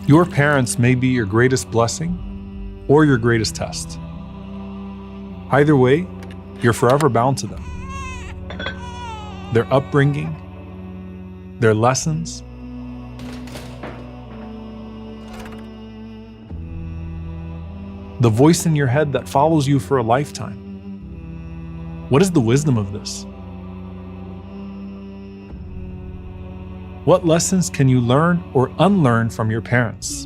Your parents may be your greatest blessing or your greatest test. Either way, you're forever bound to them. Their upbringing, their lessons, the voice in your head that follows you for a lifetime. What is the wisdom of this? What lessons can you learn or unlearn from your parents?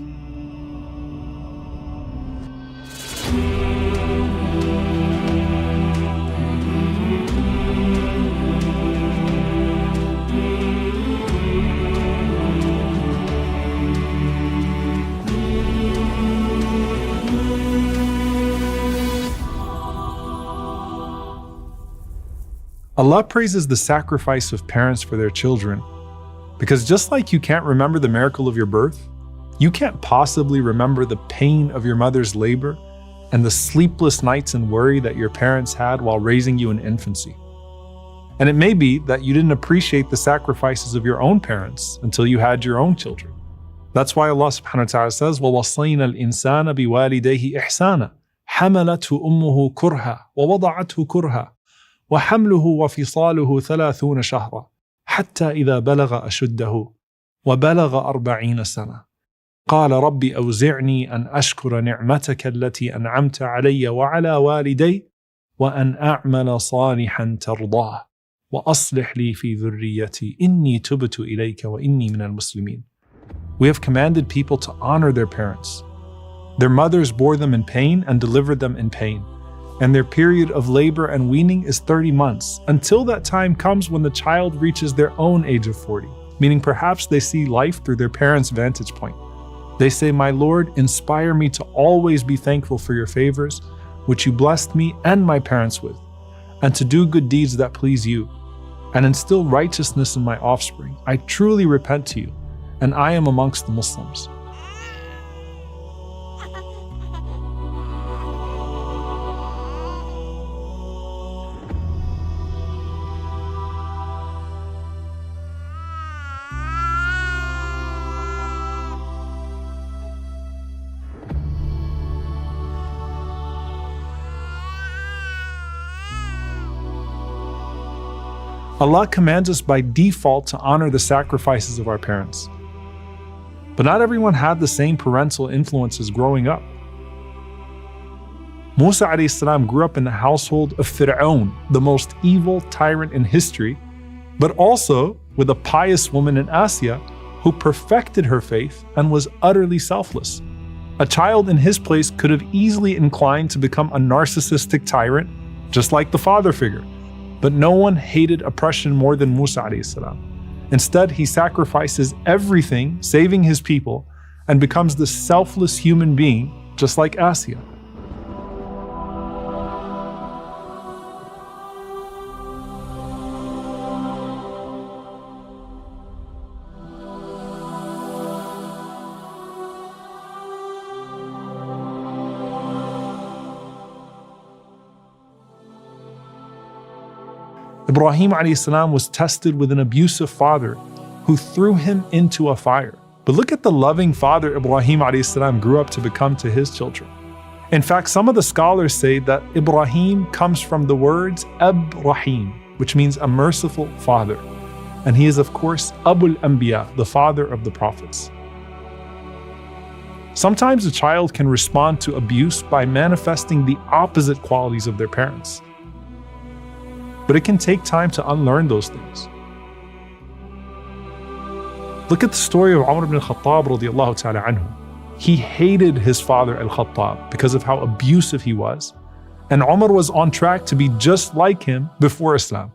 Allah praises the sacrifice of parents for their children, because just like you can't remember the miracle of your birth, you can't possibly remember the pain of your mother's labor and the sleepless nights and worry that your parents had while raising you in infancy. And it may be that you didn't appreciate the sacrifices of your own parents until you had your own children. That's why Allah subhanahu wa ta'ala says, وَوَصَّيْنَا الْإِنسَانَ بِوَالِدَيْهِ إِحْسَانًا حَمَلَتْهُ أُمُّهُ كُرْهًا وَوَضَعَتْهُ كُرْهًا وحمله وفصاله 30 شهرا حتى إذا بلغ أشده وبلغ 40 سنة قال رب أوزعني أن أشكر نعمتك التي أنعمت علي وعلى والدي وأن أعمل صالحا ترضاه وأصلح لي في ذريتي إني تبت إليك وإني من المسلمين. We have commanded people to honor their parents. Their mothers bore them in pain and delivered them in pain. And their period of labor and weaning is 30 months, until that time comes when the child reaches their own age of 40, meaning perhaps they see life through their parents' vantage point. They say, "My Lord, inspire me to always be thankful for your favors, which you blessed me and my parents with, and to do good deeds that please you, and instill righteousness in my offspring. I truly repent to you, and I am amongst the Muslims." Allah commands us by default to honor the sacrifices of our parents. But not everyone had the same parental influences growing up. Musa alayhi salam grew up in the household of Fir'aun, the most evil tyrant in history, but also with a pious woman in Asya who perfected her faith and was utterly selfless. A child in his place could have easily inclined to become a narcissistic tyrant, just like the father figure. But no one hated oppression more than Musa alayhi salam. Instead, he sacrifices everything, saving his people, and becomes the selfless human being, just like Asya. Ibrahim alayhi salam was tested with an abusive father who threw him into a fire. But look at the loving father Ibrahim alayhi salam grew up to become to his children. In fact, some of the scholars say that Ibrahim comes from the words Ab-Rahim, which means a merciful father. And he is, of course, Abul Anbiya, the father of the prophets. Sometimes a child can respond to abuse by manifesting the opposite qualities of their parents. But it can take time to unlearn those things. Look at the story of Umar ibn al-Khattab radiyallahu ta'ala anhu. He hated his father al-Khattab because of how abusive he was. And Umar was on track to be just like him before Islam.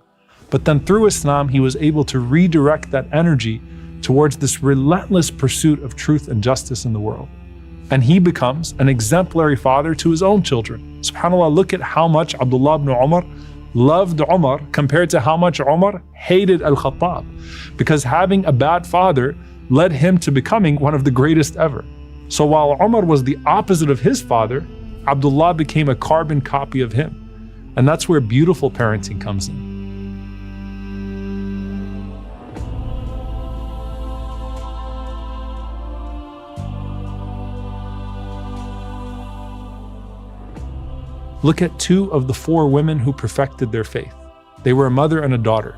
But then through Islam, he was able to redirect that energy towards this relentless pursuit of truth and justice in the world. And he becomes an exemplary father to his own children. SubhanAllah, look at how much Abdullah ibn Umar loved Umar compared to how much Umar hated al-Khattab, because having a bad father led him to becoming one of the greatest ever. So while Umar was the opposite of his father, Abdullah became a carbon copy of him. And that's where beautiful parenting comes in. Look at two of the four women who perfected their faith. They were a mother and a daughter.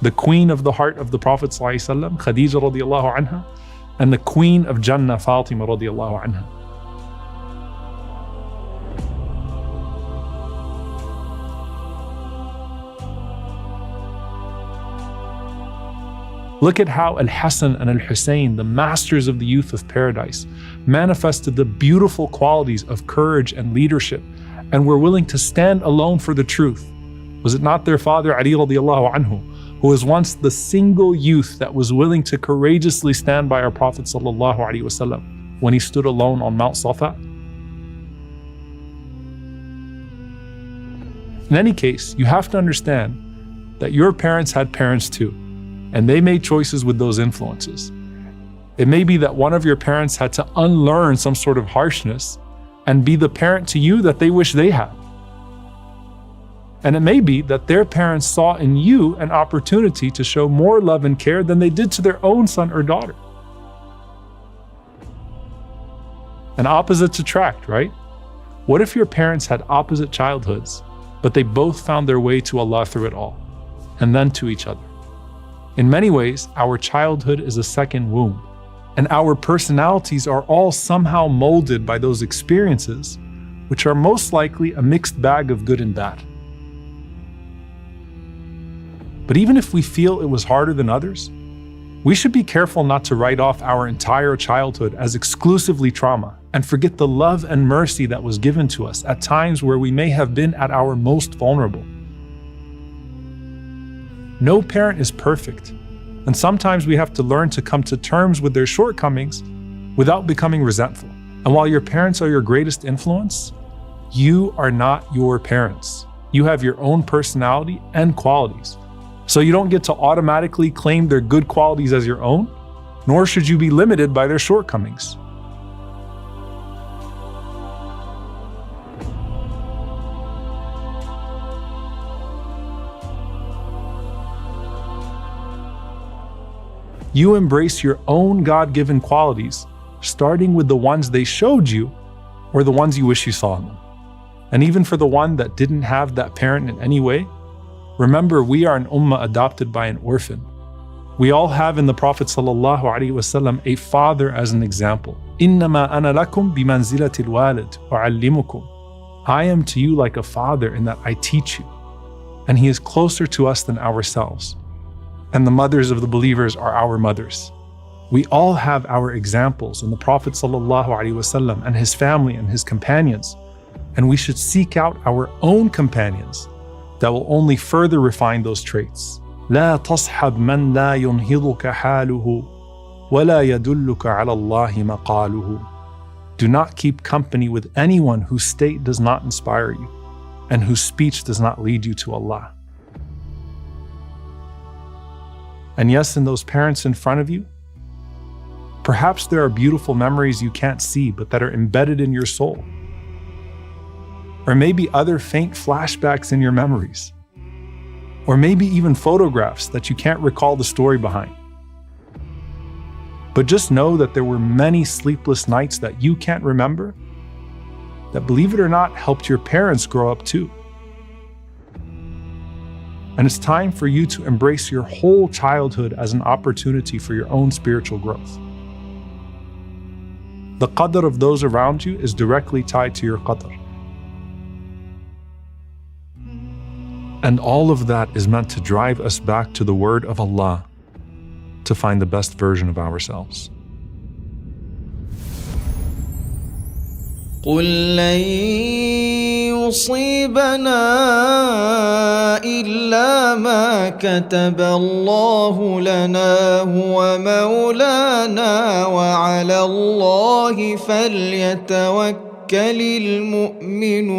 The queen of the heart of the Prophet ﷺ, Khadija radiallahu anha, and the queen of Jannah, Fatima radiallahu anha. Look at how Al-Hasan and Al-Hussein, the masters of the youth of paradise, manifested the beautiful qualities of courage and leadership and were willing to stand alone for the truth. Was it not their father Ali radiallahu anhu, who was once the single youth that was willing to courageously stand by our Prophet sallallahu alaihi wasallam when he stood alone on Mount Safa? In any case, you have to understand that your parents had parents too, and they made choices with those influences. It may be that one of your parents had to unlearn some sort of harshness and be the parent to you that they wish they had. And it may be that their parents saw in you an opportunity to show more love and care than they did to their own son or daughter. And opposites attract, right? What if your parents had opposite childhoods, but they both found their way to Allah through it all, and then to each other? In many ways, our childhood is a second womb, and our personalities are all somehow molded by those experiences, which are most likely a mixed bag of good and bad. But even if we feel it was harder than others, we should be careful not to write off our entire childhood as exclusively trauma and forget the love and mercy that was given to us at times where we may have been at our most vulnerable. No parent is perfect, and sometimes we have to learn to come to terms with their shortcomings without becoming resentful. And while your parents are your greatest influence, you are not your parents. You have your own personality and qualities. So you don't get to automatically claim their good qualities as your own, nor should you be limited by their shortcomings. You embrace your own God-given qualities, starting with the ones they showed you or the ones you wish you saw in them. And even for the one that didn't have that parent in any way, remember we are an ummah adopted by an orphan. We all have in the Prophet ﷺ a father as an example. إِنَّمَا أَنَا لَكُمْ بِمَنْزِلَةِ الْوَالِدِ أُعَلِّمُكُمْ. I am to you like a father in that I teach you, and he is closer to us than ourselves. And the mothers of the believers are our mothers. We all have our examples in the Prophet ﷺ and his family and his companions, and we should seek out our own companions that will only further refine those traits. لا تصحب من لا ينهضك حاله ولا يدلك على الله مقاله. Do not keep company with anyone whose state does not inspire you and whose speech does not lead you to Allah. And yes, in those parents in front of you, perhaps there are beautiful memories you can't see but that are embedded in your soul. Or maybe other faint flashbacks in your memories. Or maybe even photographs that you can't recall the story behind. But just know that there were many sleepless nights that you can't remember that, believe it or not, helped your parents grow up too. And it's time for you to embrace your whole childhood as an opportunity for your own spiritual growth. The qadr of those around you is directly tied to your qadr. And all of that is meant to drive us back to the word of Allah to find the best version of ourselves. قل لن يصيبنا إلا ما كتب الله لنا هو مولانا وعلى الله فليتوكل المؤمنون